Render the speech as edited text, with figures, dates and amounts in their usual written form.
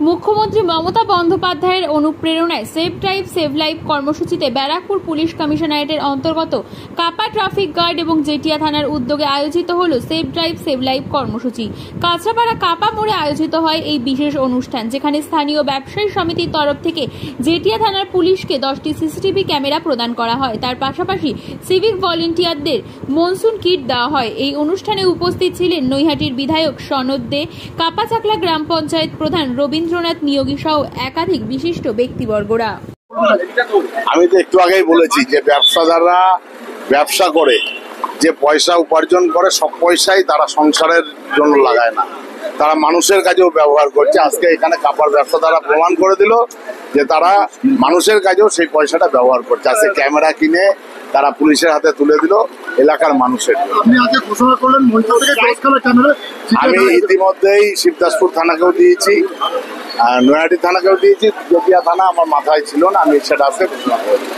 মুখ্যমন্ত্রী মমতা বন্দ্যোপাধ্যায়ের অনুপ্রেরণায় সেভ ড্রাইভ সেভ লাইফ কর্মসূচিতে ব্যারাকপুর পুলিশ কমিশনারেটের অন্তর্গত কাপা ট্রাফিক গার্ড এবং জেটিয়া থানার উদ্যোগে আয়োজিত হল সেভ ড্রাইভ সেভ লাইফ কর্মসূচি। কাঁচরাপাড়া কাপা মোড়ে আয়োজিত হয় এই বিশেষ অনুষ্ঠান, যেখানে স্থানীয় ব্যবসায়ী সমিতির তরফ থেকে জেটিয়া থানার পুলিশকে 10টি সিসিটিভি ক্যামেরা প্রদান করা হয়। তার পাশাপাশি সিভিক ভলেন্টিয়ারদের মনসুন কিট দেওয়া হয়। এই অনুষ্ঠানে উপস্থিত ছিলেন নৈহাটির বিধায়ক সনদ দে, কাপাচাকলা গ্রাম পঞ্চায়েত প্রধান রবীন্দ্রনাথ নিয়োগী সহ একাধিক বিশিষ্ট ব্যক্তিবর্গরা। আমি তো একটু আগেই বলেছি যে ব্যবসাদাররা ব্যবসা করে যে পয়সা উপার্জন করে সব পয়সাই তারা সংসারের জন্য লাগায় না, তারা মানুষের কাজেও ব্যবহার করছে। আজকে এখানে কাপড় ব্যবসাদাররা প্রমাণ করে দিল যে তারা মানুষের কাজেও সেই পয়সাটা ব্যবহার করছে। আজকে ক্যামেরা কিনে তারা পুলিশের হাতে তুলে দিল এলাকার মানুষের। আমি ইতিমধ্যেই শিবদাসপুর থানাকেও দিয়েছি, নৈহাটি থানাকেও দিয়েছি, জটিয়া থানা আমার মাথায় ছিল না, আমি সেটা আজকে ঘোষণা করেছি।